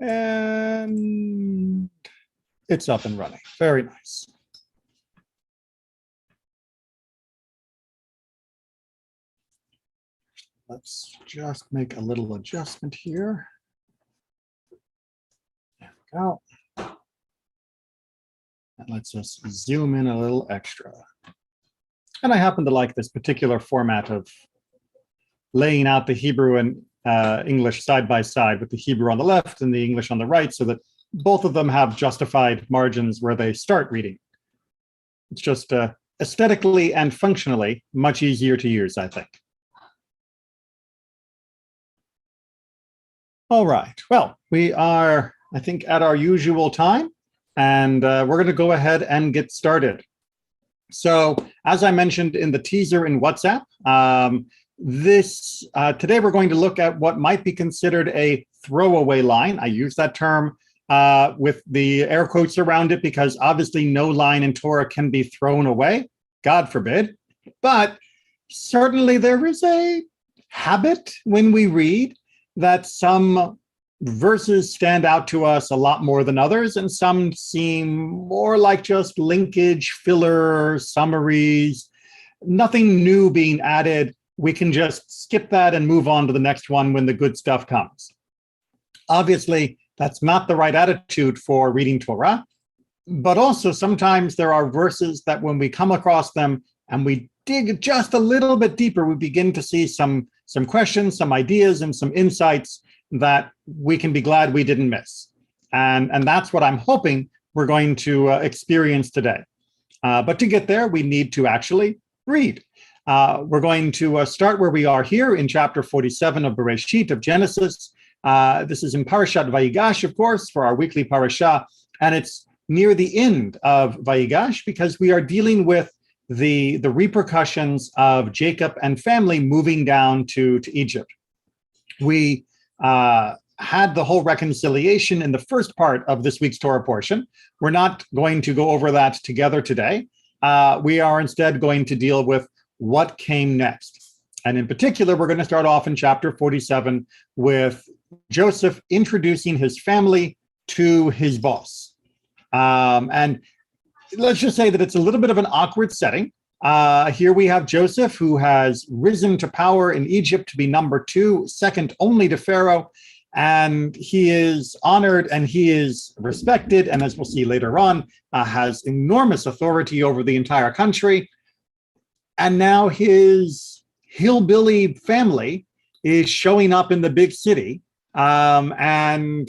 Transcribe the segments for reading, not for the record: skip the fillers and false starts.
And it's up and running. Very nice. Let's just make a little adjustment here. There we go. And let's just zoom in a little extra. And I happen to like this particular format of laying out the Hebrew and English side by side, with the Hebrew on the left and the English on the right, so that both of them have justified margins where they start reading. It's just aesthetically and functionally much easier to use, I think. All right, well, we are, I think, at our usual time, and we're going to go ahead and get started. So, as I mentioned in the teaser in WhatsApp, today we're going to look at what might be considered a throwaway line. I use that term with the air quotes around it because obviously no line in Torah can be thrown away, God forbid. But certainly there is a habit when we read that some verses stand out to us a lot more than others, and some seem more like just linkage, filler, summaries, nothing new being added. We can just skip that and move on to the next one when the good stuff comes. Obviously, that's not the right attitude for reading Torah, but also sometimes there are verses that when we come across them and we dig just a little bit deeper, we begin to see some questions, some ideas, and some insights that we can be glad we didn't miss. And that's what I'm hoping we're going to experience today. But to get there, we need to actually read. We're going to start where we are here in chapter 47 of Bereshit, of Genesis. This is in Parashat Vayigash, of course, for our weekly parasha. And it's near the end of Vayigash because we are dealing with the repercussions of Jacob and family moving down to Egypt. We had the whole reconciliation in the first part of this week's Torah portion. We're not going to go over that together today. We are instead going to deal with what came next. And in particular, we're going to start off in chapter 47 with Joseph introducing his family to his boss. And let's just say that it's a little bit of an awkward setting. Here we have Joseph, who has risen to power in Egypt to be number 2, second only to Pharaoh. And he is honored and he is respected. And as we'll see later on, has enormous authority over the entire country. And now his hillbilly family is showing up in the big city. And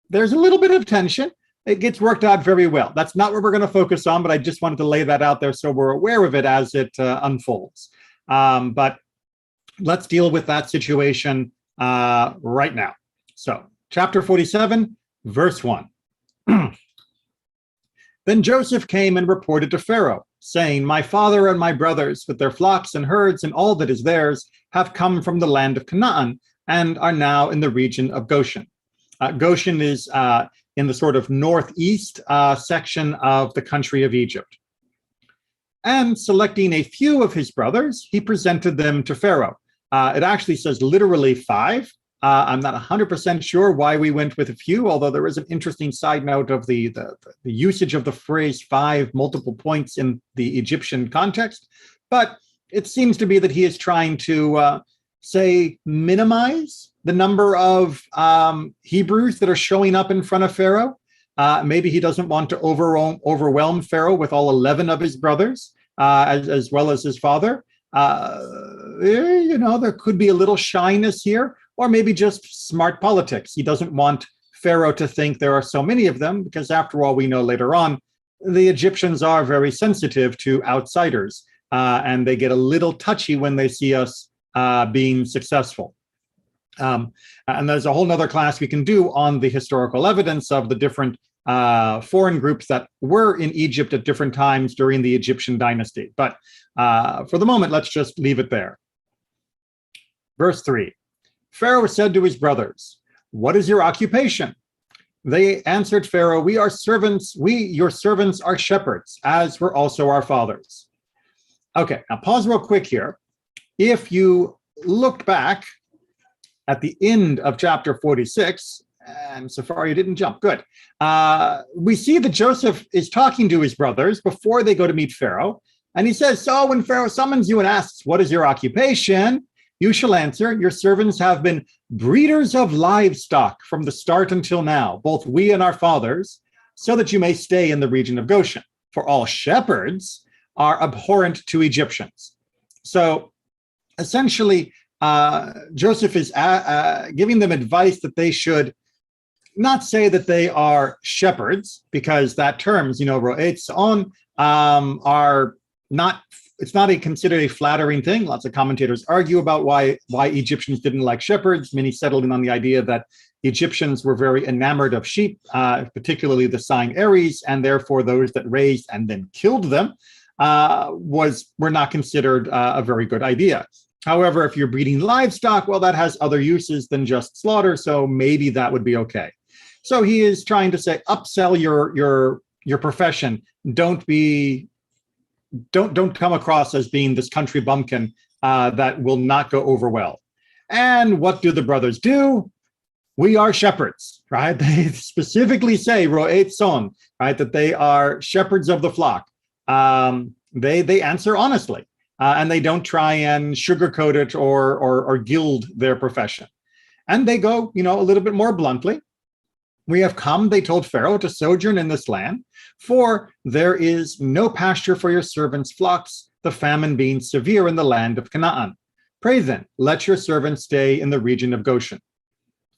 there's a little bit of tension. It gets worked out very well. That's not what we're going to focus on, but I just wanted to lay that out there so we're aware of it as it unfolds. But let's deal with that situation right now. So, chapter 47, verse 1. Then Joseph came and reported to Pharaoh, saying, "My father and my brothers, with their flocks and herds and all that is theirs, have come from the land of Canaan and are now in the region of Goshen." Goshen is in the sort of northeast section of the country of Egypt. And selecting a few of his brothers, he presented them to Pharaoh. It actually says literally 5. I'm not 100% sure why we went with a few, although there is an interesting side note of the usage of the phrase 5 multiple points in the Egyptian context. But it seems to be that he is trying to, say, minimize the number of Hebrews that are showing up in front of Pharaoh. Maybe he doesn't want to overwhelm Pharaoh with all 11 of his brothers, as well as his father. There could be a little shyness here, or maybe just smart politics. He doesn't want Pharaoh to think there are so many of them, because after all, we know later on, the Egyptians are very sensitive to outsiders, and they get a little touchy when they see us being successful. And there's a whole nother class we can do on the historical evidence of the different foreign groups that were in Egypt at different times during the Egyptian dynasty. But for the moment, let's just leave it there. Verse 3, Pharaoh said to his brothers, "What is your occupation?" They answered Pharaoh, "We are servants. We, your servants, are shepherds, as were also our fathers." Okay, now pause real quick here. If you looked back at the end of chapter 46, And so far, you didn't jump. Good. We see that Joseph is talking to his brothers before they go to meet Pharaoh. And he says, so when Pharaoh summons you and asks, what is your occupation? You shall answer, your servants have been breeders of livestock from the start until now, both we and our fathers, so that you may stay in the region of Goshen. For all shepherds are abhorrent to Egyptians. So essentially, Joseph is giving them advice that they should not say that they are shepherds, because that terms, ro'etz on, are not, it's not considered a flattering thing. Lots of commentators argue about why Egyptians didn't like shepherds. Many settled in on the idea that Egyptians were very enamored of sheep, particularly the sign Aries, and therefore those that raised and then killed them were not considered a very good idea. However, if you're breeding livestock, well, that has other uses than just slaughter, so maybe that would be okay. So he is trying to say, upsell your profession. Don't come across as being this country bumpkin that will not go over well. And what do the brothers do? We are shepherds, right? They specifically say ro'et son, right? That they are shepherds of the flock. They answer honestly, and they don't try and sugarcoat it or gild their profession. And they go, a little bit more bluntly. We have come, they told Pharaoh, to sojourn in this land, for there is no pasture for your servants' flocks, the famine being severe in the land of Canaan. Pray then, let your servants stay in the region of Goshen.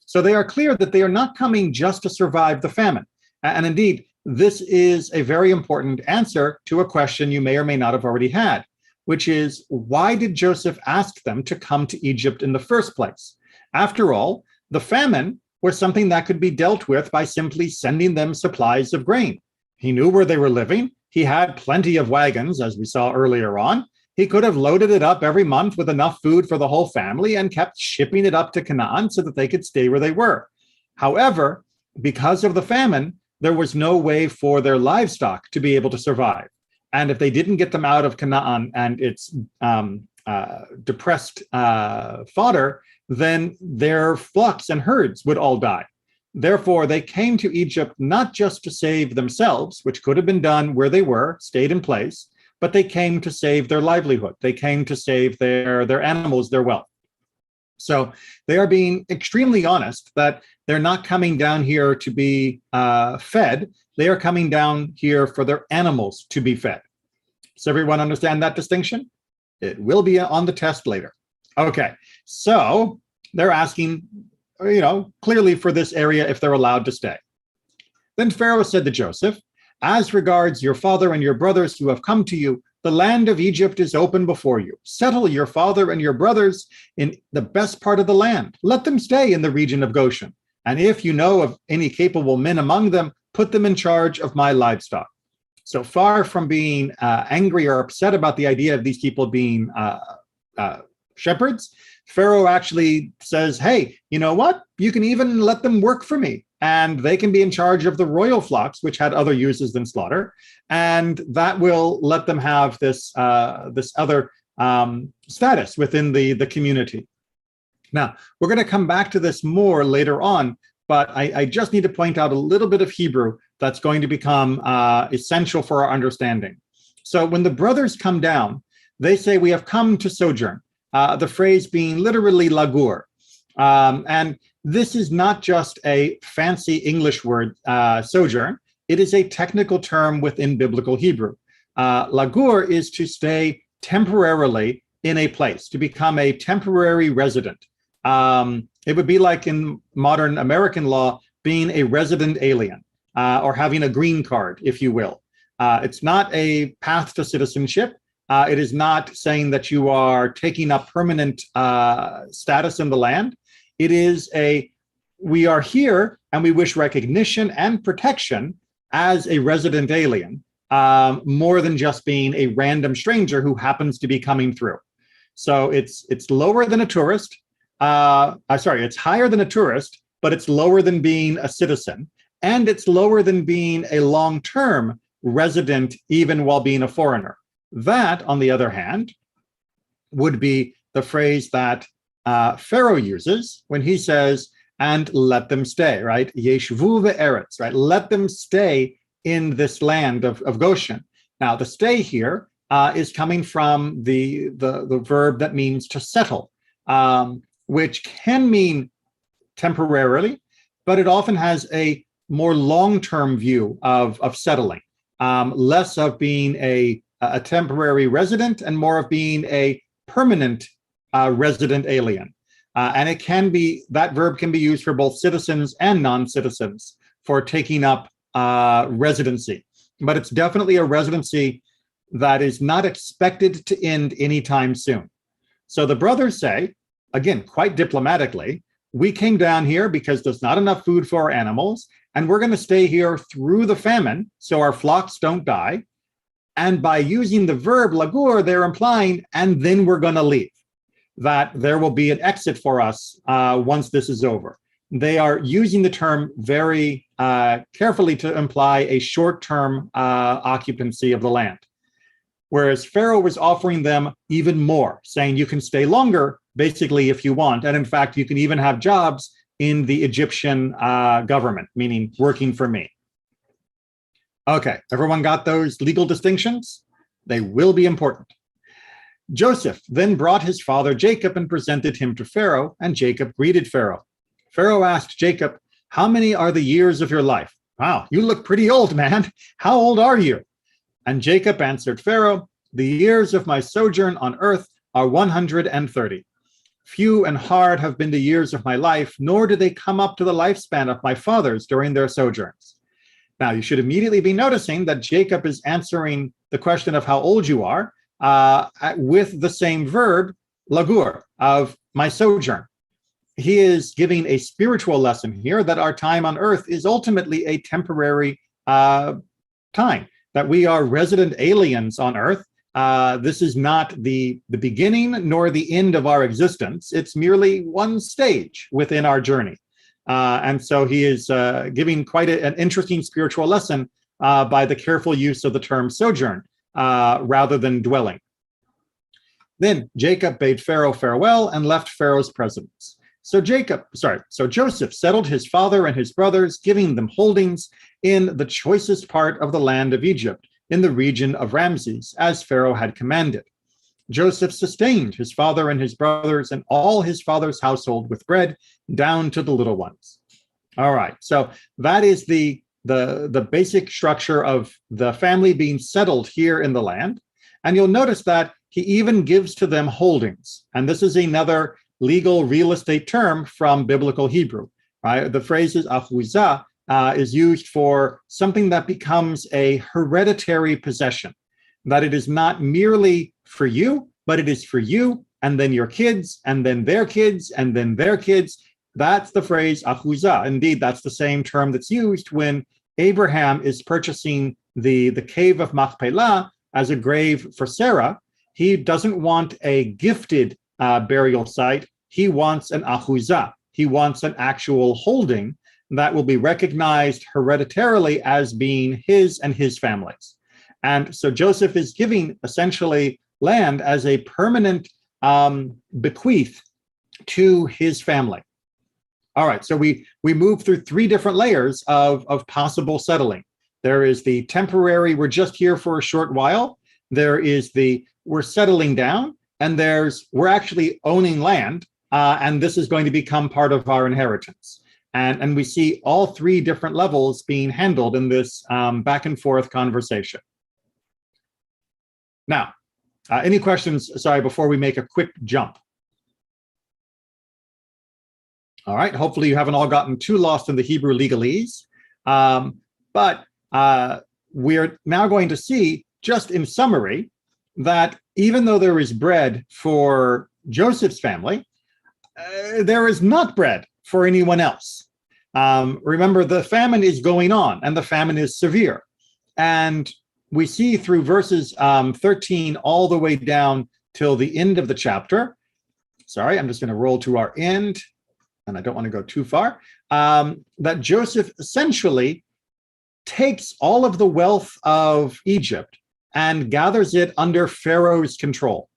So they are clear that they are not coming just to survive the famine. And indeed, this is a very important answer to a question you may or may not have already had, which is, why did Joseph ask them to come to Egypt in the first place? After all, the famine was something that could be dealt with by simply sending them supplies of grain. He knew where they were living. He had plenty of wagons, as we saw earlier on. He could have loaded it up every month with enough food for the whole family and kept shipping it up to Canaan so that they could stay where they were. However, because of the famine, there was no way for their livestock to be able to survive. And if they didn't get them out of Canaan and its depressed fodder, then their flocks and herds would all die. Therefore, they came to Egypt not just to save themselves, which could have been done where they were, stayed in place, but they came to save their livelihood. They came to save their animals, their wealth. So they are being extremely honest that they're not coming down here to be fed. They are coming down here for their animals to be fed. Does everyone understand that distinction? It will be on the test later. Okay, so they're asking, clearly for this area if they're allowed to stay. Then Pharaoh said to Joseph, as regards your father and your brothers who have come to you, the land of Egypt is open before you. Settle your father and your brothers in the best part of the land. Let them stay in the region of Goshen. And if you know of any capable men among them, put them in charge of my livestock. So far from being angry or upset about the idea of these people being shepherds, Pharaoh actually says, hey, you know what? You can even let them work for me, and they can be in charge of the royal flocks, which had other uses than slaughter, and that will let them have this other status within the community. Now, we're going to come back to this more later on, but I just need to point out a little bit of Hebrew that's going to become essential for our understanding. So when the brothers come down, they say, we have come to sojourn. The phrase being literally lagur. And this is not just a fancy English word, sojourn. It is a technical term within biblical Hebrew. Lagur is to stay temporarily in a place, to become a temporary resident. It would be like in modern American law, being a resident alien, or having a green card, if you will. It's not a path to citizenship. It is not saying that you are taking up permanent status in the land. It is we are here and we wish recognition and protection as a resident alien, more than just being a random stranger who happens to be coming through. So it's lower than a tourist. It's higher than a tourist, but it's lower than being a citizen. And it's lower than being a long-term resident, even while being a foreigner. That, on the other hand, would be the phrase that Pharaoh uses when he says, and let them stay, right? Yeshvu ve'eretz, right? Let them stay in this land of Goshen. Now, the stay here is coming from the verb that means to settle, which can mean temporarily, but it often has a more long-term view of settling, less of being a temporary resident and more of being a permanent resident alien. And it can be, that verb can be used for both citizens and non-citizens for taking up residency. But it's definitely a residency that is not expected to end anytime soon. So the brothers say, again, quite diplomatically, we came down here because there's not enough food for our animals, and we're going to stay here through the famine so our flocks don't die. And by using the verb lagur, they're implying, and then we're going to leave, that there will be an exit for us once this is over. They are using the term very carefully to imply a short-term occupancy of the land. Whereas Pharaoh was offering them even more, saying you can stay longer, basically, if you want. And in fact, you can even have jobs in the Egyptian government, meaning working for me. Okay, everyone got those legal distinctions? They will be important. Joseph then brought his father Jacob and presented him to Pharaoh, and Jacob greeted Pharaoh. Pharaoh asked Jacob, "How many are the years of your life?" "Wow, you look pretty old, man. How old are you?" And Jacob answered Pharaoh, "The years of my sojourn on earth are 130. Few and hard have been the years of my life, nor do they come up to the lifespan of my fathers during their sojourns." Now, you should immediately be noticing that Jacob is answering the question of how old you are with the same verb, lagur, of my sojourn. He is giving a spiritual lesson here that our time on earth is ultimately a temporary time, that we are resident aliens on earth. This is not the beginning nor the end of our existence. It's merely one stage within our journey. And so he is giving quite an interesting spiritual lesson by the careful use of the term sojourn rather than dwelling. Then Jacob bade Pharaoh farewell and left Pharaoh's presence. So Joseph settled his father and his brothers, giving them holdings in the choicest part of the land of Egypt, in the region of Ramses, as Pharaoh had commanded. Joseph sustained his father and his brothers and all his father's household with bread, down to the little ones. All right, so that is the basic structure of the family being settled here in the land. And you'll notice that he even gives to them holdings. And this is another legal real estate term from biblical Hebrew, right? The phrase is ahuzah, is used for something that becomes a hereditary possession, that it is not merely for you, but it is for you, and then your kids, and then their kids, and then their kids. That's the phrase ahuzah. Indeed, that's the same term that's used when Abraham is purchasing the cave of Machpelah as a grave for Sarah. He doesn't want a gifted burial site. He wants an ahuzah. He wants an actual holding that will be recognized hereditarily as being his and his family's. And so Joseph is giving essentially land as a permanent bequeath to his family. All right, so we move through three different layers of possible settling. There is the temporary, we're just here for a short while. There is the, we're settling down, and there's, we're actually owning land, and this is going to become part of our inheritance. And we see all three different levels being handled in this back and forth conversation. Now, any questions, sorry, before we make a quick jump? All right, hopefully you haven't all gotten too lost in the Hebrew legalese, but we're now going to see, just in summary, that even though there is bread for Joseph's family, there is not bread for anyone else. Remember, the famine is going on, and the famine is severe. And we see through verses 13 all the way down till the end of the chapter. Sorry, I'm just going to roll to our end, and I don't want to go too far, that Joseph essentially takes all of the wealth of Egypt and gathers it under Pharaoh's control,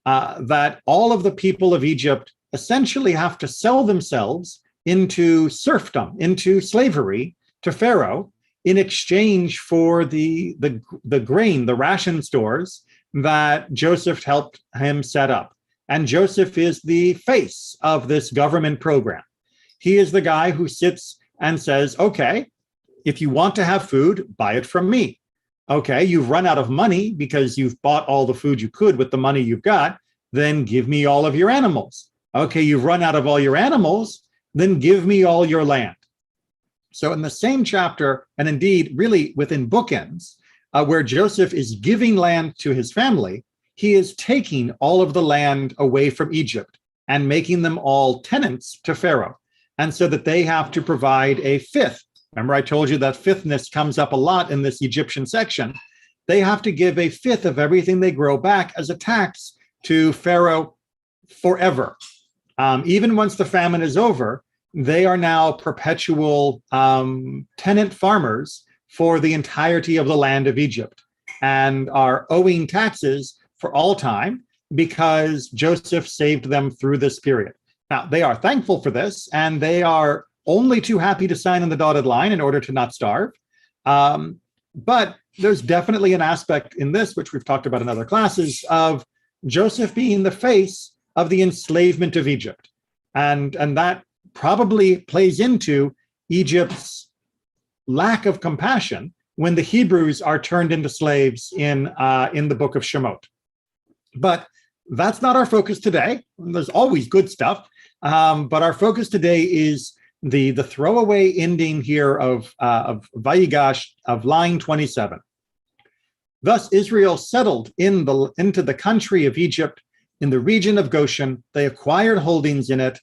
that all of the people of Egypt essentially have to sell themselves into serfdom, into slavery to Pharaoh in exchange for the grain, the ration stores that Joseph helped him set up. And Joseph is the face of this government program. He is the guy who sits and says, okay, if you want to have food, buy it from me. Okay, you've run out of money because you've bought all the food you could with the money you've got, then give me all of your animals. Okay, you've run out of all your animals, then give me all your land. So in the same chapter, and indeed really within bookends, where Joseph is giving land to his family, he is taking all of the land away from Egypt and making them all tenants to Pharaoh. And so that they have to provide a fifth. Remember, I told you that fifthness comes up a lot in this Egyptian section. They have to give a fifth of everything they grow back as a tax to Pharaoh forever. Even once the famine is over, they are now perpetual tenant farmers for the entirety of the land of Egypt and are owing taxes for all time because Joseph saved them through this period. Now, they are thankful for this, and they are only too happy to sign on the dotted line in order to not starve. But there's definitely an aspect in this, which we've talked about in other classes, of Joseph being the face of the enslavement of Egypt. And that probably plays into Egypt's lack of compassion when the Hebrews are turned into slaves in the book of Shemot. But that's not our focus today. There's always good stuff. But our focus today is the throwaway ending here of Vayigash of line 27. Thus Israel settled into the country of Egypt in the region of Goshen. They acquired holdings in it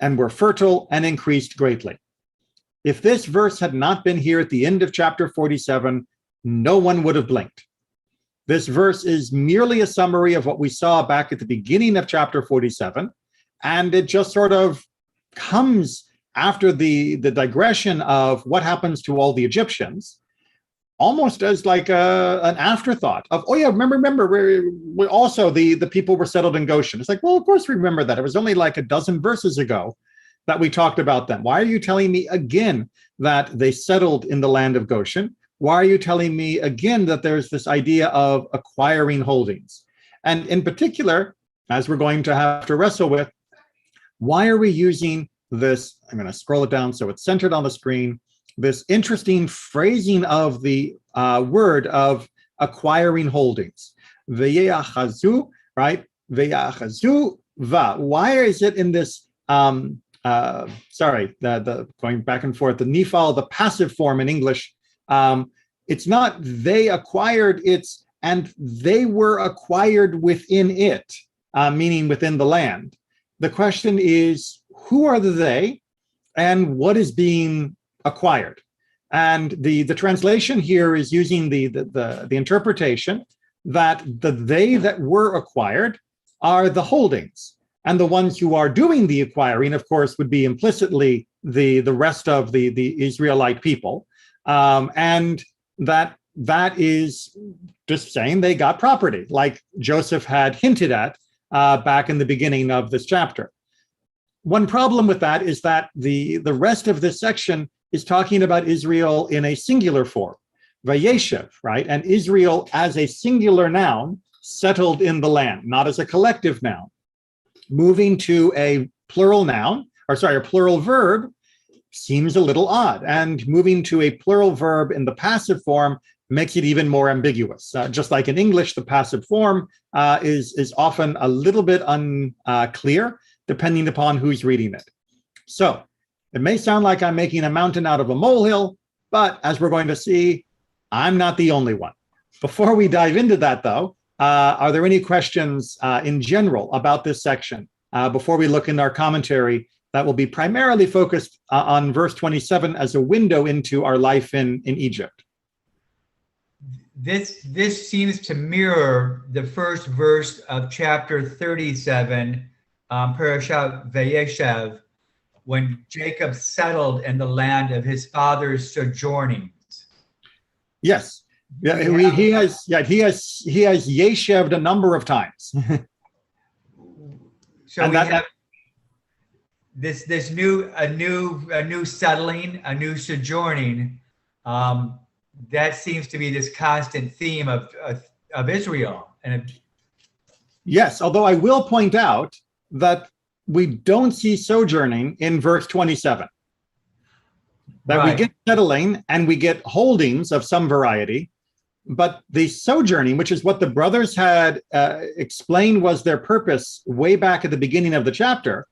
and were fertile and increased greatly. If this verse had not been here at the end of chapter 47, no one would have blinked. This verse is merely a summary of what we saw back at the beginning of chapter 47, and it just sort of comes after the digression of what happens to all the Egyptians, almost as like an afterthought of, oh yeah, remember, we're also the people were settled in Goshen. It's like, well, of course we remember that. It was only like a dozen verses ago that we talked about them. Why are you telling me again that they settled in the land of Goshen? Why are you telling me again that there's this idea of acquiring holdings? And in particular, as we're going to have to wrestle with, why are we using this? I'm going to scroll it down so it's centered on the screen. This interesting phrasing of the word of acquiring holdings. Ve'yachazu, right? Ve'yachazu va. Why is it in this, the going back and forth, the nifal, the passive form in English, it's not they acquired, it's and they were acquired within it, meaning within the land. The question is, who are the they and what is being acquired? And the translation here is using the interpretation that the they that were acquired are the holdings, and the ones who are doing the acquiring, of course, would be implicitly the rest of the Israelite people, and that is just saying they got property, like Joseph had hinted at back in the beginning of this chapter. One problem with that is that the rest of this section is talking about Israel in a singular form, Vayeshev, right? And Israel as a singular noun settled in the land, not as a collective noun. Moving to a plural noun, a plural verb seems a little odd. And moving to a plural verb in the passive form makes it even more ambiguous. Just like in English, the passive form is often a little bit unclear, depending upon who's reading it. So it may sound like I'm making a mountain out of a molehill, but as we're going to see, I'm not the only one. Before we dive into that, though, are there any questions in general about this section before we look in our commentary that will be primarily focused on verse 27 as a window into our life in Egypt? This seems to mirror the first verse of chapter 37, Parashat Vayeshev, when Jacob settled in the land of his father's sojournings. Yes. Yeah, he has yesheved a number of times. So this new settling, a new sojourning, that seems to be this constant theme of Israel. And Yes, although I will point out that we don't see sojourning in verse 27. That right. we get settling and we get holdings of some variety, but the sojourning, which is what the brothers had explained was their purpose way back at the beginning of the chapter,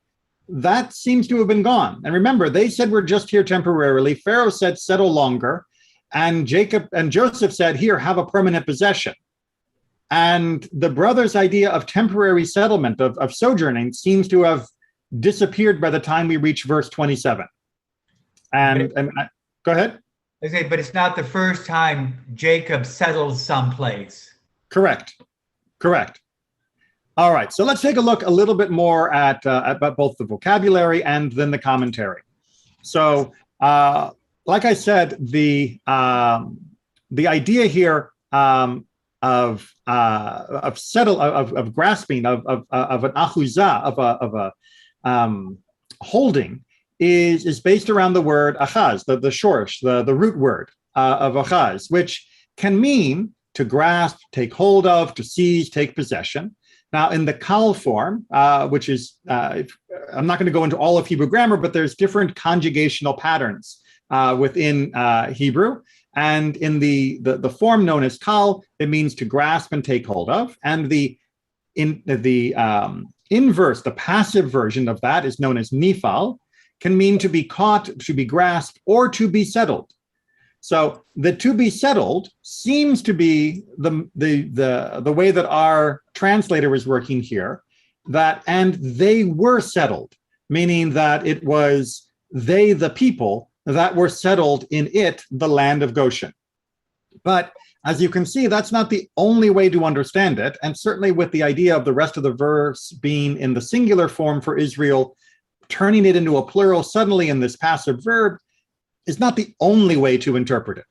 that seems to have been gone. And remember, they said we're just here temporarily. Pharaoh said settle longer, and Jacob and Joseph said, here, have a permanent possession. And the brothers' idea of temporary settlement, of sojourning, seems to have disappeared by the time we reach verse 27. And go ahead. Okay, but it's not the first time Jacob settled someplace. Correct. All right, so let's take a look a little bit more at both the vocabulary and then the commentary. So, like I said, the idea here of grasping of an achuzah, of a holding, is based around the word achaz, the shorish, the root word of achaz, which can mean to grasp, take hold of, to seize, take possession. Now, in the kal form, which is, I'm not going to go into all of Hebrew grammar, but there's different conjugational patterns within Hebrew. And in the form known as kal, it means to grasp and take hold of. And the inverse, the passive version of that is known as nifal, can mean to be caught, to be grasped, or to be settled. So the to be settled seems to be the way that our translator is working here, that and they were settled, meaning that it was they, the people, that were settled in it, the land of Goshen. But as you can see, that's not the only way to understand it. And certainly with the idea of the rest of the verse being in the singular form for Israel, turning it into a plural suddenly in this passive verb is not the only way to interpret it.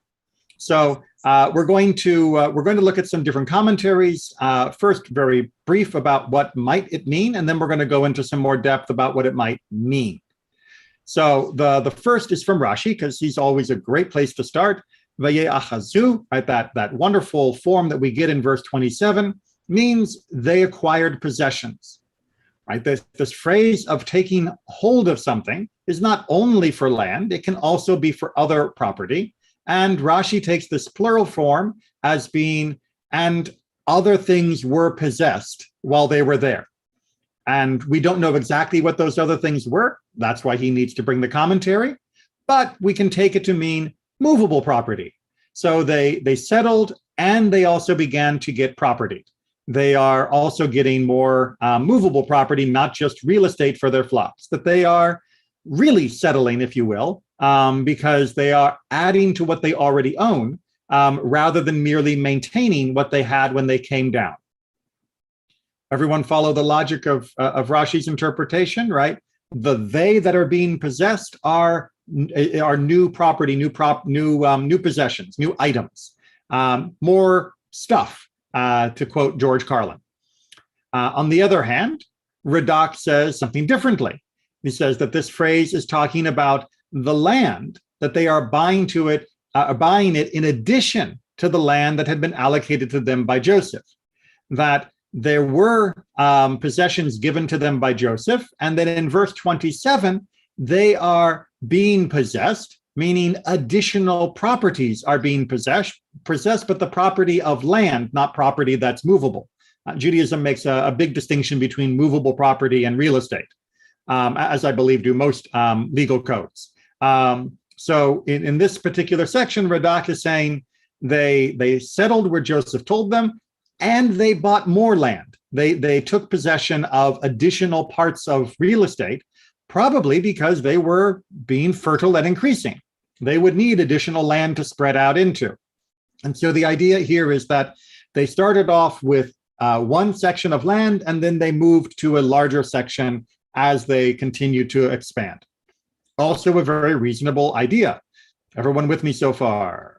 So we're going to look at some different commentaries. First, very brief about what might it mean, and then we're going to go into some more depth about what it might mean. So the first is from Rashi, because he's always a great place to start. Vayigash, right? That wonderful form that we get in verse 27 means they acquired possessions. Right? This phrase of taking hold of something is not only for land, it can also be for other property. And Rashi takes this plural form as being, and other things were possessed while they were there. And we don't know exactly what those other things were. That's why he needs to bring the commentary. But we can take it to mean movable property. So they settled and they also began to get property. They are also getting more movable property, not just real estate for their flocks, that they are really settling, if you will, because they are adding to what they already own rather than merely maintaining what they had when they came down. Everyone follow the logic of Rashi's interpretation, right? They that are being possessed are new property, new possessions, new items, more stuff. To quote George Carlin. On the other hand, Radak says something differently. He says that this phrase is talking about the land that they are buying it in addition to the land that had been allocated to them by Joseph. That there were possessions given to them by Joseph, and then in verse 27, they are being possessed, meaning additional properties are being possessed, but the property of land, not property that's movable. Judaism makes a big distinction between movable property and real estate, as I believe do most legal codes. So in this particular section, Radak is saying they settled where Joseph told them, and they bought more land. They took possession of additional parts of real estate, probably because they were being fertile and increasing. They would need additional land to spread out into. And so the idea here is that they started off with one section of land, and then they moved to a larger section as they continued to expand. Also a very reasonable idea. Everyone with me so far?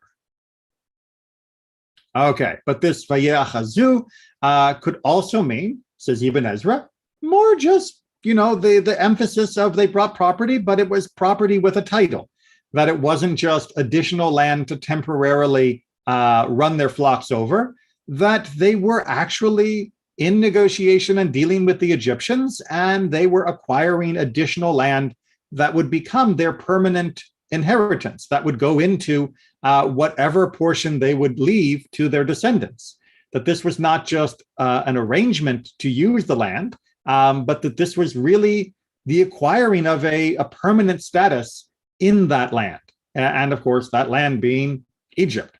Okay, but this Vayigash could also mean, says Ibn Ezra, more just the emphasis of they brought property, but it was property with a title, that it wasn't just additional land to temporarily run their flocks over, that they were actually in negotiation and dealing with the Egyptians, and they were acquiring additional land that would become their permanent inheritance, that would go into whatever portion they would leave to their descendants. That this was not just an arrangement to use the land, but that this was really the acquiring of a permanent status in that land. And of course, that land being Egypt.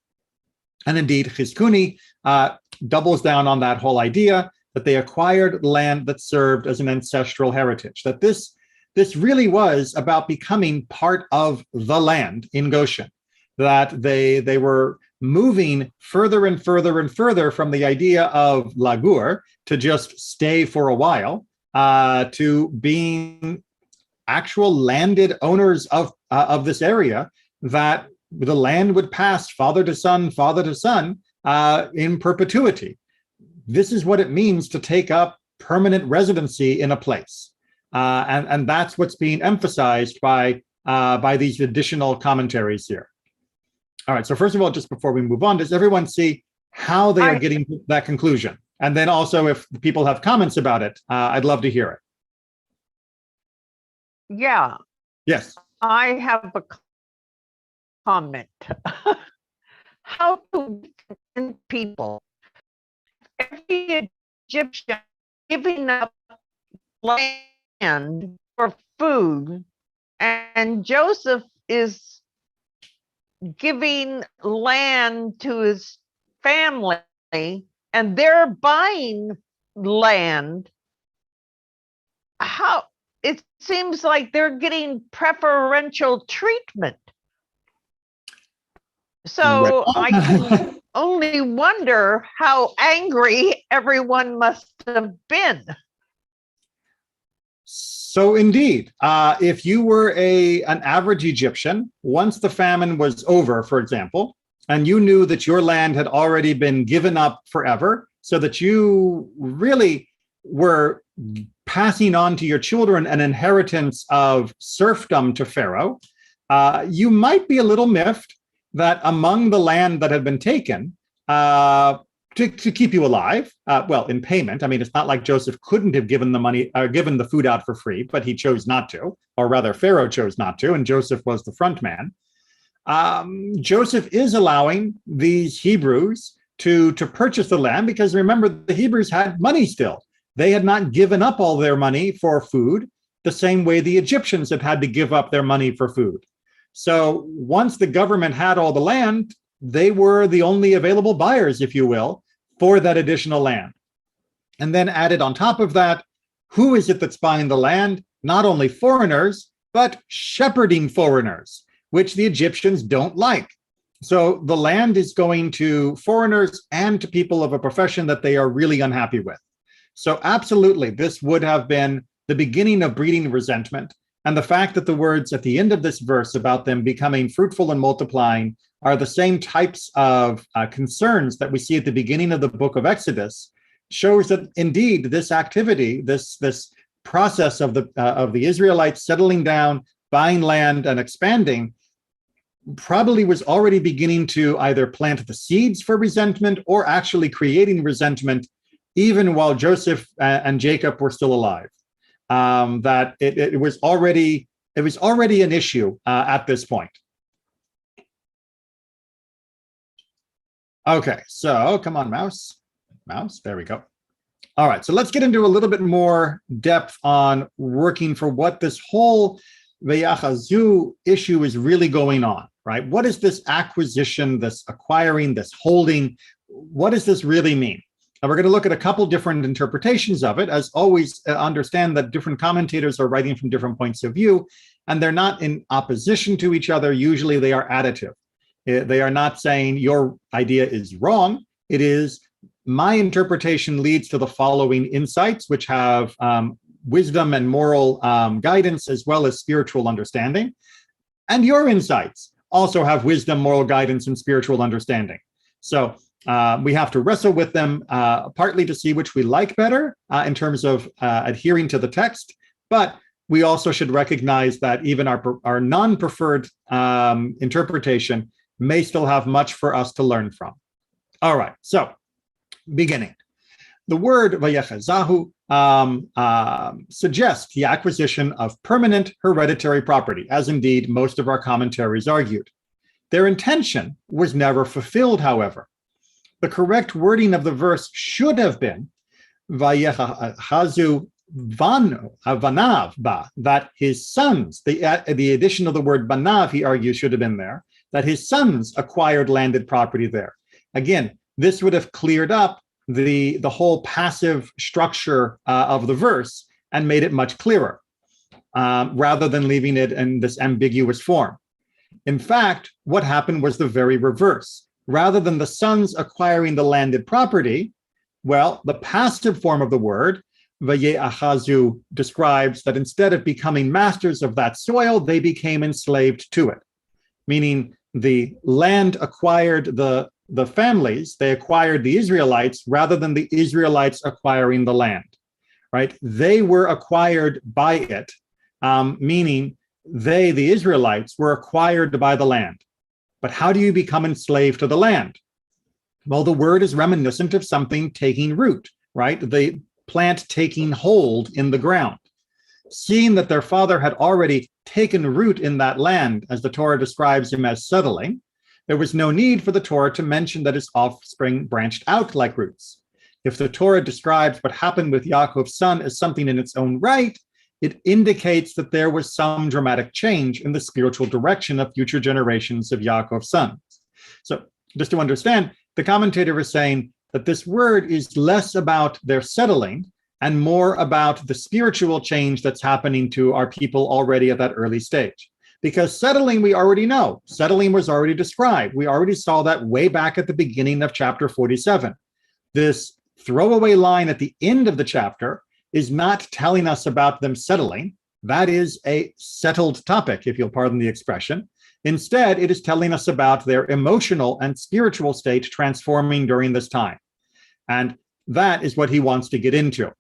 And indeed, Chizkuni doubles down on that whole idea that they acquired land that served as an ancestral heritage, that this really was about becoming part of the land in Goshen, that they were moving further and further and further from the idea of lagur, to just stay for a while, to being actual landed owners of this area, that the land would pass father to son in perpetuity. This is what it means to take up permanent residency in a place. And that's what's being emphasized by these additional commentaries here. All right, so first of all, just before we move on, does everyone see how they are getting to that conclusion? And then also, if people have comments about it, I'd love to hear it. Yeah. Yes. I have a comment. How do people, every Egyptian giving up land for food, and Joseph is giving land to his family, and they're buying land. How it seems like they're getting preferential treatment. So I can only wonder how angry everyone must have been. So indeed, if you were an average Egyptian, once the famine was over, for example, and you knew that your land had already been given up forever, so that you really were passing on to your children an inheritance of serfdom to Pharaoh, you might be a little miffed that among the land that had been taken to keep you alive, well, in payment. I mean, it's not like Joseph couldn't have given the money, given the food out for free, but he chose not to, or rather, Pharaoh chose not to, and Joseph was the front man. Joseph is allowing these Hebrews to purchase the land, because remember, the Hebrews had money still. They had not given up all their money for food the same way the Egyptians had to give up their money for food. So once the government had all the land, they were the only available buyers, if you will, for that additional land. And then added on top of that, who is it that's buying the land? Not only foreigners, but shepherding foreigners, which the Egyptians don't like. So the land is going to foreigners and to people of a profession that they are really unhappy with. So absolutely, this would have been the beginning of breeding resentment. And the fact that the words at the end of this verse about them becoming fruitful and multiplying are the same types of concerns that we see at the beginning of the book of Exodus shows that indeed this activity, this process of the Israelites settling down, buying land and expanding, probably was already beginning to either plant the seeds for resentment or actually creating resentment even while Joseph and Jacob were still alive. That it was already an issue at this point. Okay, so come on, mouse, there we go. All right, so let's get into a little bit more depth on working for what this whole Vayachazu issue is really going on, right? What is this acquisition, this acquiring, this holding? What does this really mean? Now, we're going to look at a couple different interpretations of it. As always, understand that different commentators are writing from different points of view, and they're not in opposition to each other. Usually they are additive. They are not saying your idea is wrong. It is my interpretation leads to the following insights, which have wisdom and moral guidance, as well as spiritual understanding. And your insights also have wisdom, moral guidance, and spiritual understanding. So we have to wrestle with them, partly to see which we like better in terms of adhering to the text, But we also should recognize that even our non-preferred interpretation may still have much for us to learn from. All right, so beginning. The word vayechazahu suggests the acquisition of permanent hereditary property, as indeed most of our commentaries argued. Their intention was never fulfilled, however. The correct wording of the verse should have been vayechazahu vanav ba, that his sons, the addition of the word banav, he argues, should have been there, that his sons acquired landed property there. Again, this would have cleared up the whole passive structure of the verse and made it much clearer, rather than leaving it in this ambiguous form. In fact, what happened was the very reverse. Rather than the sons acquiring the landed property, well, the passive form of the word, vayeachazu, describes that instead of becoming masters of that soil, they became enslaved to it, meaning the land acquired the families, they acquired the Israelites rather than the Israelites acquiring the land, right? They were acquired by it, meaning they, the Israelites, were acquired by the land. But how do you become enslaved to the land? Well, the word is reminiscent of something taking root, right? The plant taking hold in the ground. Seeing that their father had already taken root in that land, as the Torah describes him as settling, there was no need for the Torah to mention that his offspring branched out like roots. If the Torah describes what happened with Yaakov's son as something in its own right, it indicates that there was some dramatic change in the spiritual direction of future generations of Yaakov's sons. So just to understand, the commentator is saying that this word is less about their settling and more about the spiritual change that's happening to our people already at that early stage. Because settling, we already know. Settling was already described. We already saw that way back at the beginning of chapter 47. This throwaway line at the end of the chapter is not telling us about them settling. That is a settled topic, if you'll pardon the expression. Instead, it is telling us about their emotional and spiritual state transforming during this time. And that is what he wants to get into.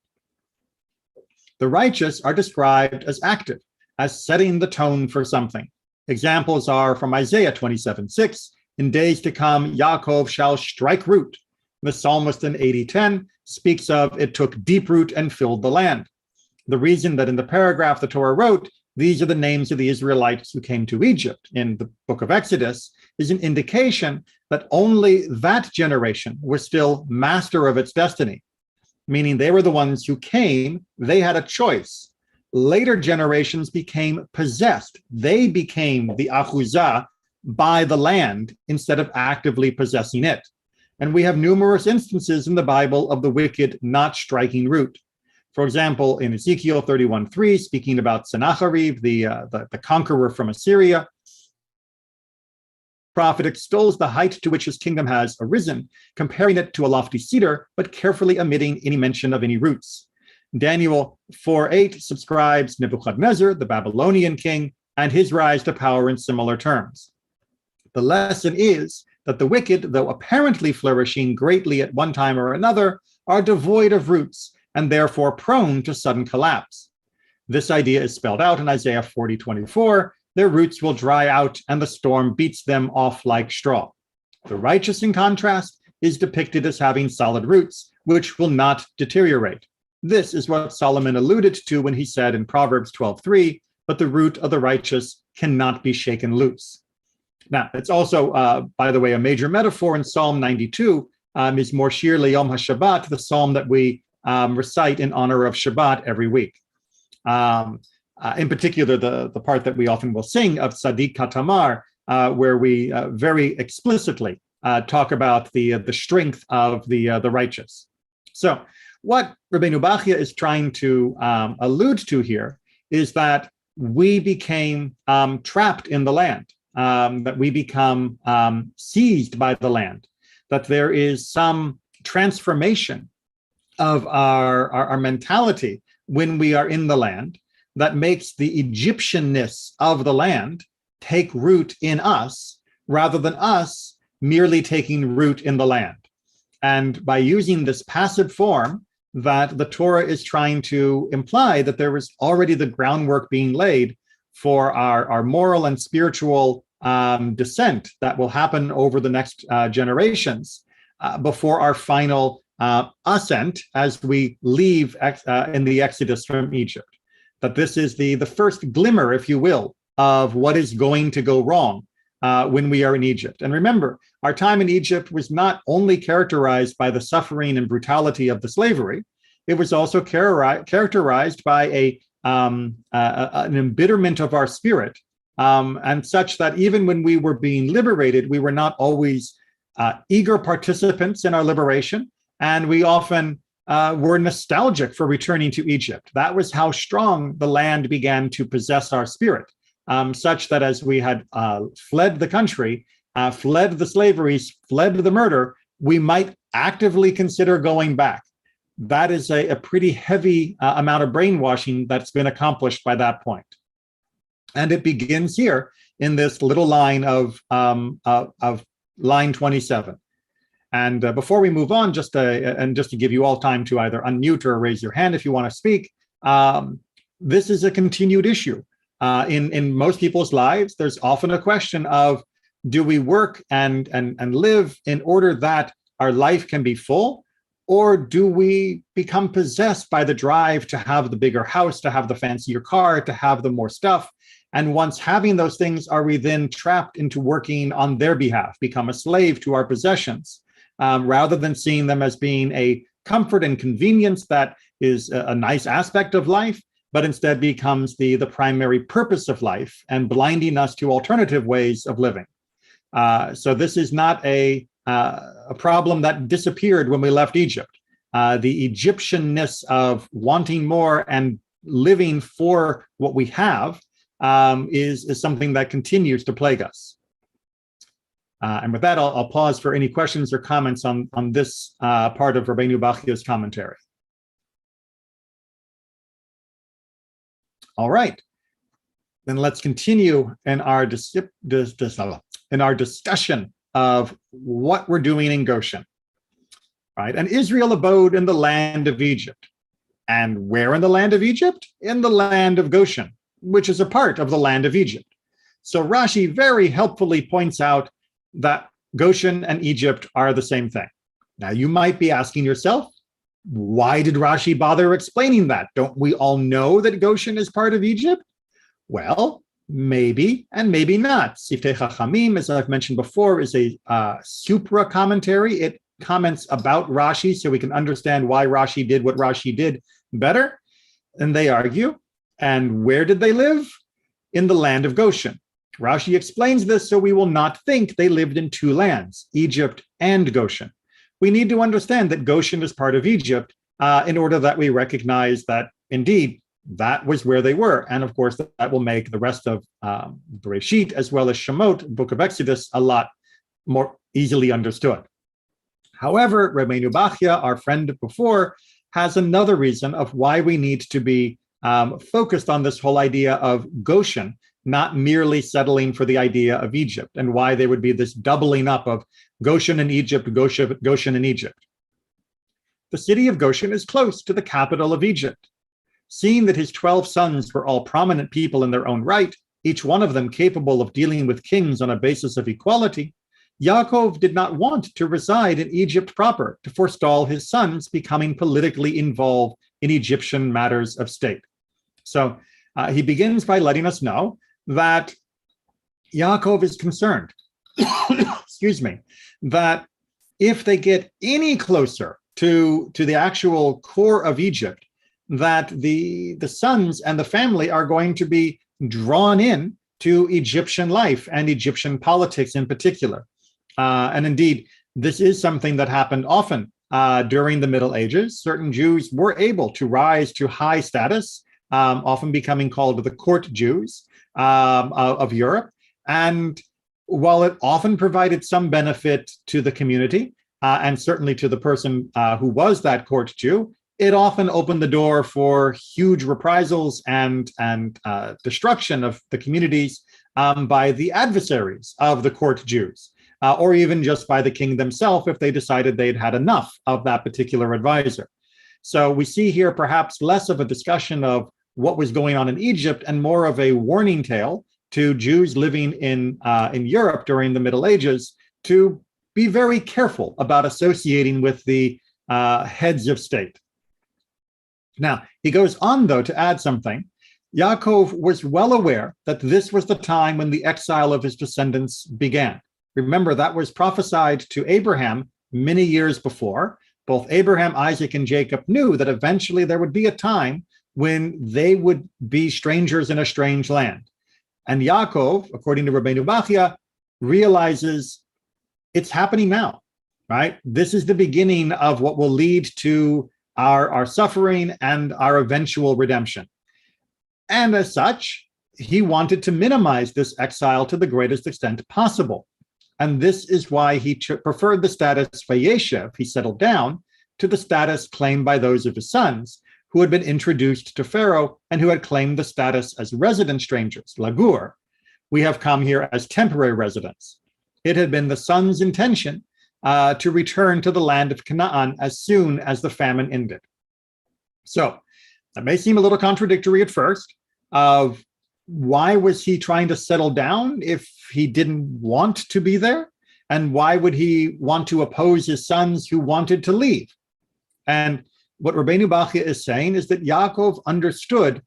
The righteous are described as active, as setting the tone for something. Examples are from Isaiah 27:6, in days to come, Yaakov shall strike root. The psalmist in 80:10 speaks of it took deep root and filled the land. The reason that in the paragraph the Torah wrote, these are the names of the Israelites who came to Egypt in the book of Exodus, is an indication that only that generation was still master of its destiny, meaning they were the ones who came, they had a choice. Later generations became possessed. They became the achuzah by the land instead of actively possessing it. And we have numerous instances in the Bible of the wicked not striking root. For example, in Ezekiel 31:3, speaking about Sennacherib, the conqueror from Assyria, the prophet extols the height to which his kingdom has arisen, comparing it to a lofty cedar, but carefully omitting any mention of any roots. Daniel 4:8 subscribes Nebuchadnezzar, the Babylonian king, and his rise to power in similar terms. The lesson is that the wicked, though apparently flourishing greatly at one time or another, are devoid of roots and therefore prone to sudden collapse. This idea is spelled out in Isaiah 40:24. Their roots will dry out and the storm beats them off like straw. The righteous, in contrast, is depicted as having solid roots, which will not deteriorate. This is what Solomon alluded to when he said in Proverbs 12:3, but the root of the righteous cannot be shaken loose. Now, it's also, by the way, a major metaphor in Psalm 92, is Morshir Leyom HaShabbat, the psalm that we recite in honor of Shabbat every week. In particular, the part that we often will sing of Tzadik Katamar, where we very explicitly talk about the strength of the righteous. So what Rabbeinu Bachya is trying to allude to here is that we became trapped in the land, that we become seized by the land, that there is some transformation of our mentality when we are in the land that makes the Egyptianness of the land take root in us rather than us merely taking root in the land. And by using this passive form, that the Torah is trying to imply that there was already the groundwork being laid for our moral and spiritual descent that will happen over the next generations before our final ascent as we leave in the Exodus from Egypt. That this is the first glimmer, if you will, of what is going to go wrong when we are in Egypt. And remember, our time in Egypt was not only characterized by the suffering and brutality of the slavery, it was also characterized by an embitterment of our spirit, and such that even when we were being liberated, we were not always eager participants in our liberation, and we often were nostalgic for returning to Egypt. That was how strong the land began to possess our spirit, such that as we had fled the country, fled the slaveries, fled the murder, we might actively consider going back. That is a pretty heavy amount of brainwashing that's been accomplished by that point. And it begins here in this little line of line 27. And before we move on, just to give you all time to either unmute or raise your hand if you want to speak, this is a continued issue. In most people's lives, there's often a question of, do we work and live in order that our life can be full? Or do we become possessed by the drive to have the bigger house, to have the fancier car, to have the more stuff? And once having those things, are we then trapped into working on their behalf, become a slave to our possessions, rather than seeing them as being a comfort and convenience that is a nice aspect of life, but instead becomes the primary purpose of life and blinding us to alternative ways of living. So this is not a problem that disappeared when we left Egypt. The Egyptianness of wanting more and living for what we have is something that continues to plague us. And with that, I'll pause for any questions or comments on this part of Rabbeinu Bachia's commentary. All right, then let's continue in our discussion of what we're doing in Goshen. Right, and Israel abode in the land of Egypt. And where in the land of Egypt? In the land of Goshen, which is a part of the land of Egypt. So Rashi very helpfully points out that Goshen and Egypt are the same thing. Now you might be asking yourself, why did Rashi bother explaining that? Don't we all know that Goshen is part of Egypt? Well, maybe and maybe not. Siftei Chachamim, as I've mentioned before, is a supra commentary. It comments about Rashi so we can understand why Rashi did what Rashi did better. And they argue, and where did they live? In the land of Goshen. Rashi explains this so we will not think they lived in two lands, Egypt and Goshen. We need to understand that Goshen is part of Egypt in order that we recognize that indeed that was where they were. And of course, that will make the rest of Bereshit as well as Shemot, Book of Exodus, a lot more easily understood. However, Rabbeinu Bachya, our friend before, has another reason of why we need to be focused on this whole idea of Goshen, not merely settling for the idea of Egypt, and why there would be this doubling up of Goshen and Egypt, Goshen and Egypt. The city of Goshen is close to the capital of Egypt. Seeing that his 12 sons were all prominent people in their own right, each one of them capable of dealing with kings on a basis of equality, Yaakov did not want to reside in Egypt proper to forestall his sons becoming politically involved in Egyptian matters of state. So he begins by letting us know that Yaakov is concerned, excuse me, that if they get any closer to the actual core of Egypt, that the sons and the family are going to be drawn in to Egyptian life and Egyptian politics in particular. And indeed, this is something that happened often during the Middle Ages. Certain Jews were able to rise to high status, often becoming called the court Jews of Europe. And while it often provided some benefit to the community, and certainly to the person who was that court Jew, it often opened the door for huge reprisals and destruction of the communities by the adversaries of the court Jews. Or even just by the king themselves if they decided they'd had enough of that particular advisor. So we see here perhaps less of a discussion of what was going on in Egypt and more of a warning tale to Jews living in Europe during the Middle Ages to be very careful about associating with the heads of state. Now, he goes on, though, to add something. Yaakov was well aware that this was the time when the exile of his descendants began. Remember, that was prophesied to Abraham many years before. Both Abraham, Isaac, and Jacob knew that eventually there would be a time when they would be strangers in a strange land. And Yaakov, according to Rabbeinu Bachya, realizes it's happening now, right? This is the beginning of what will lead to our suffering and our eventual redemption. And as such, he wanted to minimize this exile to the greatest extent possible. And this is why he preferred the status Vayeshev, he settled down, to the status claimed by those of his sons, who had been introduced to Pharaoh and who had claimed the status as resident strangers, lagur. We have come here as temporary residents. It had been the sons' intention to return to the land of Canaan as soon as the famine ended. So that may seem a little contradictory at first, of why was he trying to settle down if he didn't want to be there? And why would he want to oppose his sons who wanted to leave? And what Rabbeinu Bachya is saying is that Yaakov understood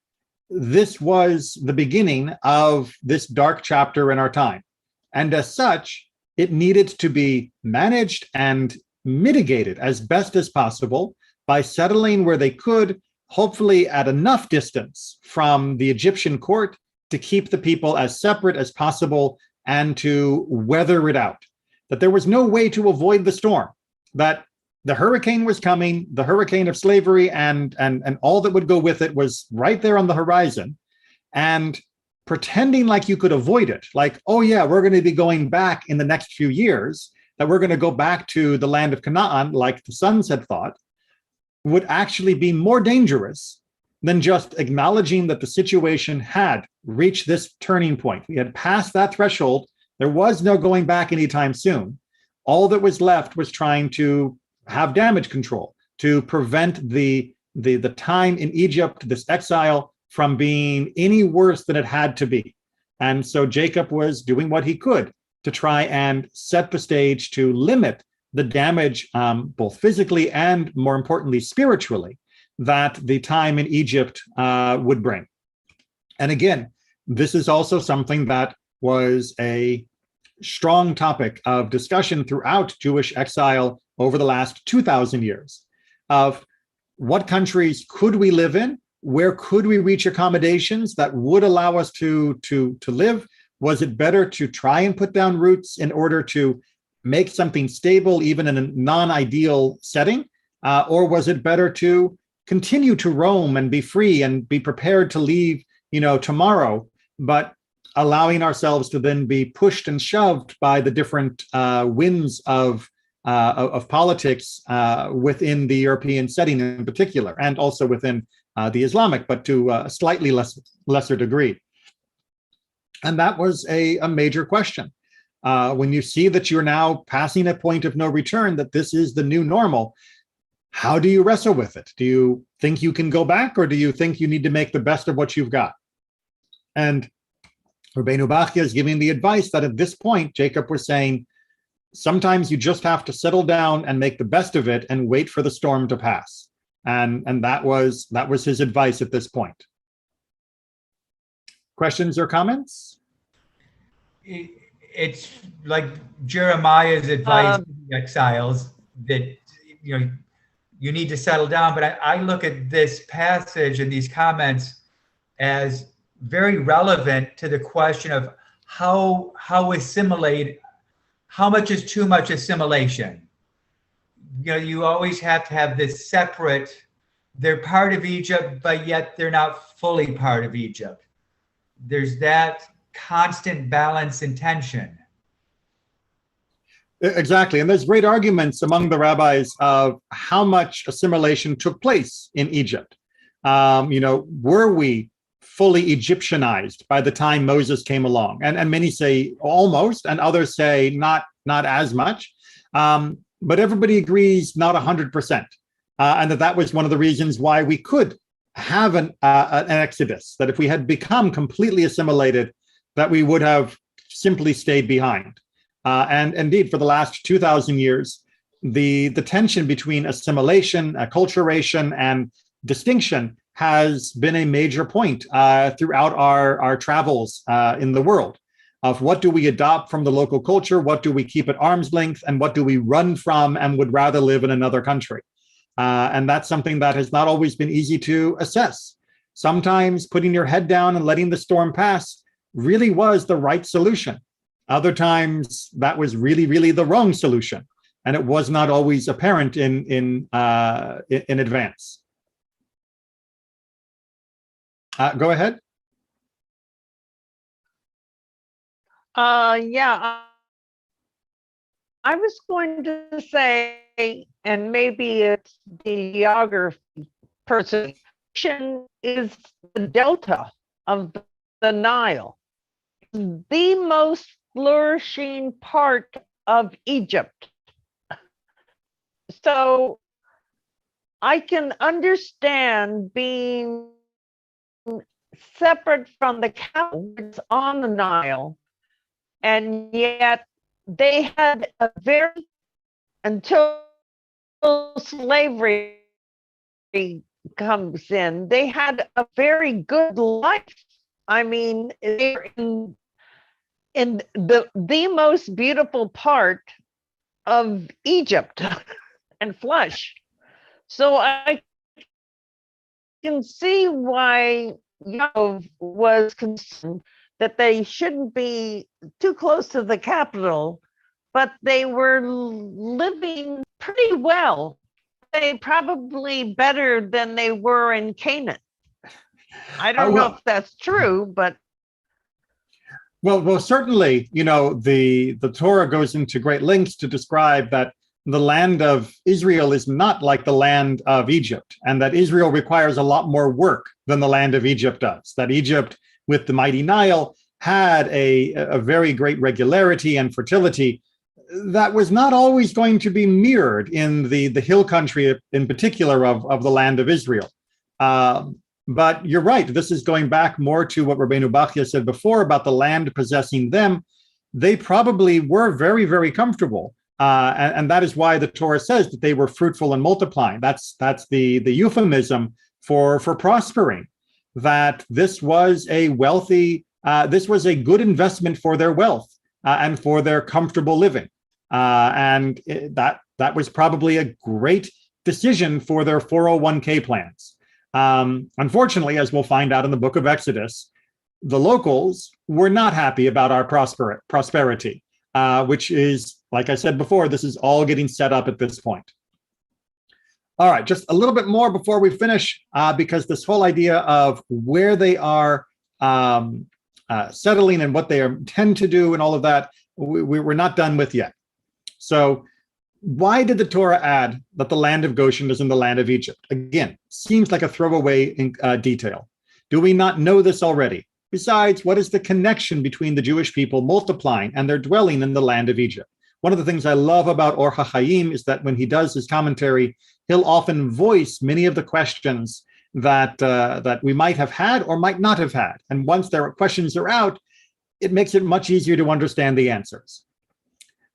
this was the beginning of this dark chapter in our time. And as such, it needed to be managed and mitigated as best as possible by settling where they could, hopefully at enough distance from the Egyptian court to keep the people as separate as possible and to weather it out. That there was no way to avoid the storm, that the hurricane was coming, the hurricane of slavery and all that would go with it was right there on the horizon. And pretending like you could avoid it, like, oh yeah, we're going to be going back in the next few years, that we're going to go back to the land of Canaan, like the sons had thought, would actually be more dangerous than just acknowledging that the situation had reached this turning point. We had passed that threshold. There was no going back anytime soon. All that was left was trying to have damage control, to prevent the time in Egypt, this exile, from being any worse than it had to be. And so Jacob was doing what he could to try and set the stage to limit the damage, both physically and, more importantly, spiritually, that the time in Egypt would bring. And again, this is also something that was a strong topic of discussion throughout Jewish exile over the last 2,000 years, of what countries could we live in? Where could we reach accommodations that would allow us to live? Was it better to try and put down roots in order to make something stable, even in a non-ideal setting? Or was it better to continue to roam and be free and be prepared to leave, tomorrow, but allowing ourselves to then be pushed and shoved by the different winds of politics within the European setting in particular, and also within the Islamic, but to a slightly lesser degree. And that was a major question. When you see that you're now passing a point of no return, that this is the new normal, how do you wrestle with it? Do you think you can go back, or do you think you need to make the best of what you've got? And Rabbeinu Bachya is giving the advice that at this point, Jacob was saying, sometimes you just have to settle down and make the best of it and wait for the storm to pass. And that was his advice at this point. Questions or comments? It's like Jeremiah's advice to the exiles that you need to settle down. But I look at this passage and these comments as very relevant to the question of how much is too much assimilation. You always have to have this separate, they're part of Egypt, but yet they're not fully part of Egypt. There's that constant balance and tension. Exactly. And there's great arguments among the rabbis of how much assimilation took place in Egypt. Were we fully Egyptianized by the time Moses came along? And many say almost, and others say not as much. But everybody agrees not 100%. and that was one of the reasons why we could have an exodus, that if we had become completely assimilated, that we would have simply stayed behind. And indeed, for the last 2,000 years, the tension between assimilation, acculturation, and distinction has been a major point throughout our travels in the world, of what do we adopt from the local culture, what do we keep at arm's length, and what do we run from and would rather live in another country. And that's something that has not always been easy to assess. Sometimes putting your head down and letting the storm pass really was the right solution. Other times that was really, really the wrong solution. And it was not always apparent in advance. Go ahead. Yeah, I was going to say, and maybe it's the geography person, is the delta of the Nile, the most flourishing part of Egypt. So I can understand being separate from the cows on the Nile, and yet they had a very, until slavery comes in, they had a very good life. I mean, they're in the most beautiful part of Egypt and flush. So I can see why Yaakov was concerned that they shouldn't be too close to the capital, but they were living pretty well. They probably better than they were in Canaan. I don't know if that's true, but well, certainly, the Torah goes into great lengths to describe that the land of Israel is not like the land of Egypt, and that Israel requires a lot more work than the land of Egypt does. That Egypt, with the mighty Nile, had a very great regularity and fertility that was not always going to be mirrored in the hill country, in particular of the land of Israel. But you're right, this is going back more to what Rabbeinu Bachya said before about the land possessing them. They probably were very, very comfortable. And that is why the Torah says that they were fruitful and multiplying. That's the euphemism for prospering, that this was a wealthy, this was a good investment for their wealth and for their comfortable living. And that was probably a great decision for their 401k plans. Unfortunately, as we'll find out in the book of Exodus, the locals were not happy about our prosperity, which is, like I said before, this is all getting set up at this point. All right, just a little bit more before we finish, because this whole idea of where they are settling and what they intend to do and all of that, we're not done with yet. So why did the Torah add that the land of Goshen is in the land of Egypt? Again, seems like a throwaway detail. Do we not know this already? Besides, what is the connection between the Jewish people multiplying and their dwelling in the land of Egypt? One of the things I love about Or HaChaim is that when he does his commentary, he'll often voice many of the questions that we might have had or might not have had. And once their questions are out, it makes it much easier to understand the answers.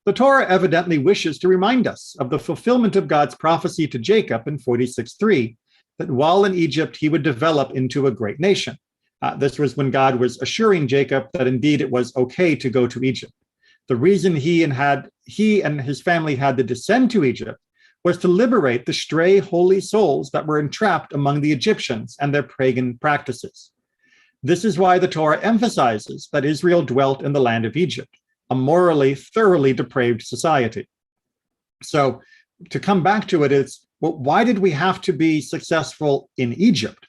The Torah evidently wishes to remind us of the fulfillment of God's prophecy to Jacob in 46:3, that while in Egypt, he would develop into a great nation. This was when God was assuring Jacob that indeed it was okay to go to Egypt. The reason he and his family had to descend to Egypt was to liberate the stray holy souls that were entrapped among the Egyptians and their pagan practices. This is why the Torah emphasizes that Israel dwelt in the land of Egypt, a morally, thoroughly depraved society. So to come back to it, it's, well, why did we have to be successful in Egypt?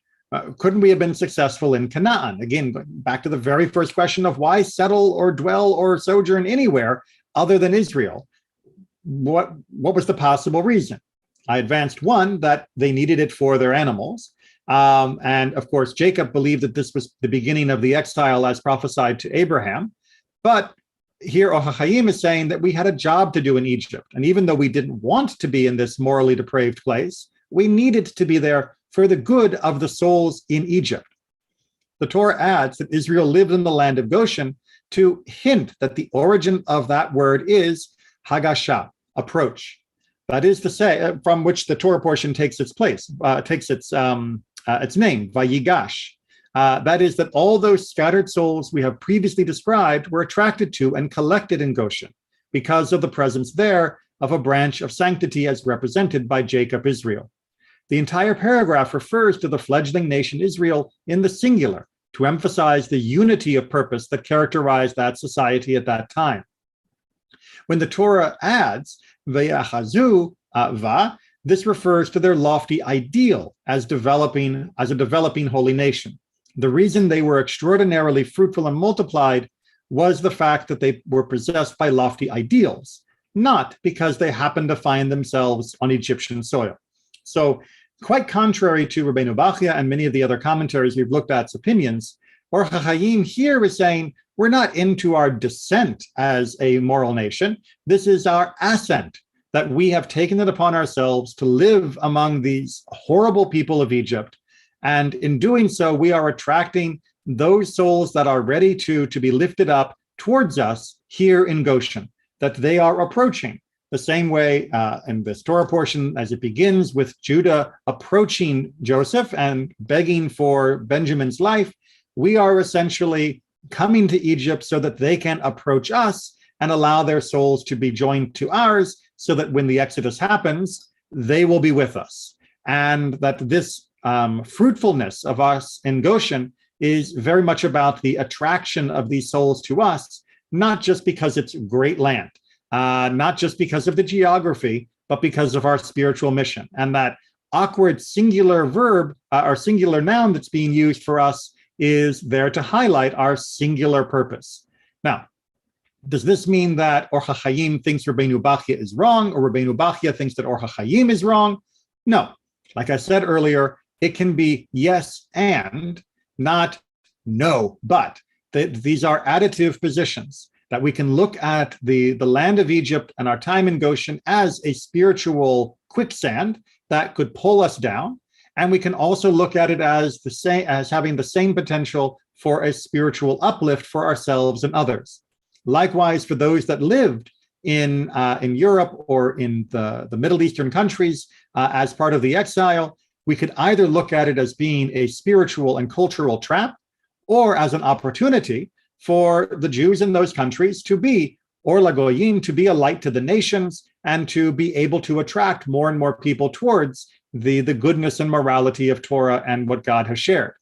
Couldn't we have been successful in Canaan? Again, back to the very first question of why settle or dwell or sojourn anywhere other than Israel? What was the possible reason? I advanced one, that they needed it for their animals. And of course, Jacob believed that this was the beginning of the exile as prophesied to Abraham. But here, Or HaChaim is saying that we had a job to do in Egypt. And even though we didn't want to be in this morally depraved place, We needed to be there for the good of the souls in Egypt. The Torah adds that Israel lived in the land of Goshen to hint that the origin of that word is Hagasha, approach. That is to say, from which the Torah portion takes its place, takes its name, Vayigash. That is that all those scattered souls we have previously described were attracted to and collected in Goshen because of the presence there of a branch of sanctity as represented by Jacob Israel. The entire paragraph refers to the fledgling nation Israel in the singular to emphasize the unity of purpose that characterized that society at that time. When the Torah adds Ve'achazu va, this refers to their lofty ideal as a developing holy nation. The reason they were extraordinarily fruitful and multiplied was the fact that they were possessed by lofty ideals, not because they happened to find themselves on Egyptian soil. So, quite contrary to Rabbeinu Bachya and many of the other commentaries we've looked at's opinions, Or HaChaim here is saying we're not into our descent as a moral nation. This is our ascent, that we have taken it upon ourselves to live among these horrible people of Egypt. And in doing so, we are attracting those souls that are ready to be lifted up towards us here in Goshen, that they are approaching. The same way in this Torah portion, as it begins with Judah approaching Joseph and begging for Benjamin's life, we are essentially coming to Egypt so that they can approach us and allow their souls to be joined to ours, so that when the Exodus happens, they will be with us. And that this fruitfulness of us in Goshen is very much about the attraction of these souls to us, not just because it's great land, not just because of the geography, but because of our spiritual mission. And that awkward singular verb or singular noun that's being used for us is there to highlight our singular purpose. Now, does this mean that Or HaChaim thinks Rabbeinu Bachya is wrong, or Rabbeinu Bachya thinks that Or HaChaim is wrong? No. Like I said earlier, it can be yes and, not no but. These are additive positions, that we can look at the land of Egypt and our time in Goshen as a spiritual quicksand that could pull us down. And we can also look at it as having the same potential for a spiritual uplift for ourselves and others. Likewise, for those that lived in Europe or in the Middle Eastern countries as part of the exile, we could either look at it as being a spiritual and cultural trap, or as an opportunity for the Jews in those countries to be Or Lagoyim, to be a light to the nations, and to be able to attract more and more people towards the goodness and morality of Torah and what God has shared.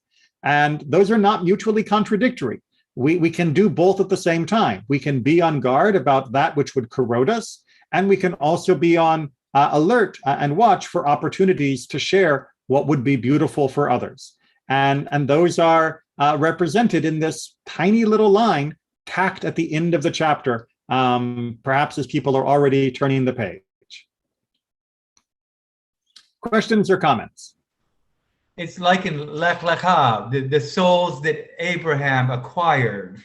And those are not mutually contradictory. We can do both at the same time. We can be on guard about that which would corrode us, and we can also be on alert and watch for opportunities to share what would be beautiful for others. And those are represented in this tiny little line tacked at the end of the chapter, perhaps as people are already turning the page. Questions or comments? It's like in Lech Lecha, the souls that Abraham acquired.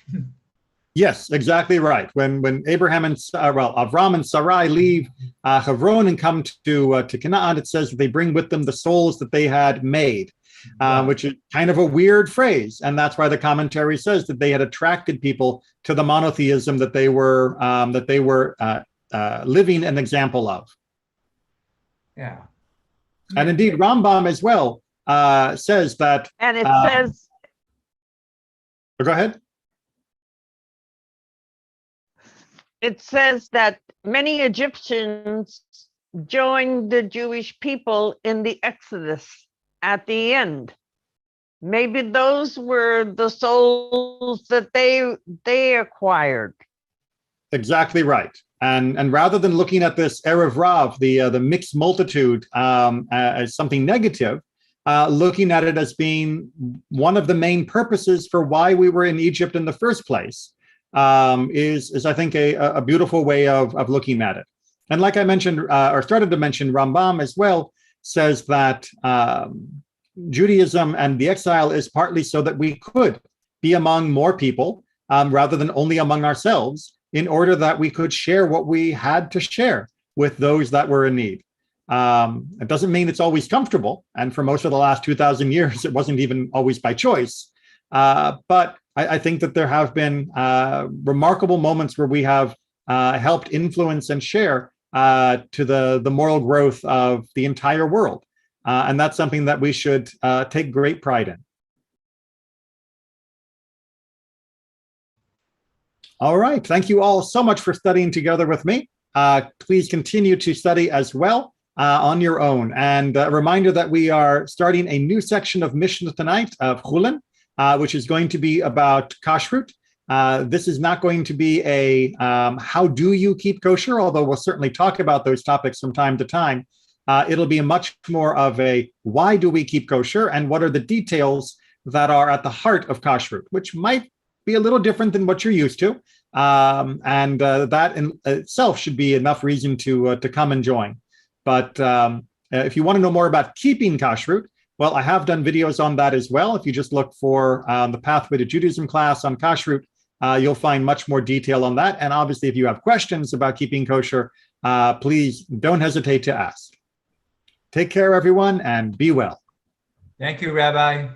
Yes, exactly right. When Abraham and Avram and Sarai leave Hebron and come to Canaan, it says that they bring with them the souls that they had made, which is kind of a weird phrase, and that's why the commentary says that they had attracted people to the monotheism that they were living an example of. Yeah, and indeed Rambam as well says that. And it says. Go ahead. It says that many Egyptians joined the Jewish people in the Exodus at the end. Maybe those were the souls that they acquired. Exactly right. And rather than looking at this Erev Rav, the mixed multitude, as something negative, looking at it as being one of the main purposes for why we were in Egypt in the first place, is I think a beautiful way of looking at it. And like I mentioned, or started to mention, Rambam as well says that Judaism and the exile is partly so that we could be among more people rather than only among ourselves, in order that we could share what we had to share with those that were in need. It doesn't mean it's always comfortable. And for most of the last 2,000 years, it wasn't even always by choice. But I think that there have been remarkable moments where we have helped influence and share to the moral growth of the entire world. And that's something that we should take great pride in. All right. Thank you all so much for studying together with me. Please continue to study as well on your own. And a reminder that we are starting a new section of Mishnah tonight of Chulin, which is going to be about kashrut. This is not going to be a how do you keep kosher, although we'll certainly talk about those topics from time to time. It'll be much more of a why do we keep kosher and what are the details that are at the heart of kashrut, which might be a little different than what you're used to. And that in itself should be enough reason to come and join. But if you want to know more about keeping kashrut, well, I have done videos on that as well. If you just look for the Pathway to Judaism class on kashrut, you'll find much more detail on that. And obviously, if you have questions about keeping kosher, please don't hesitate to ask. Take care, everyone, and be well. Thank you, Rabbi.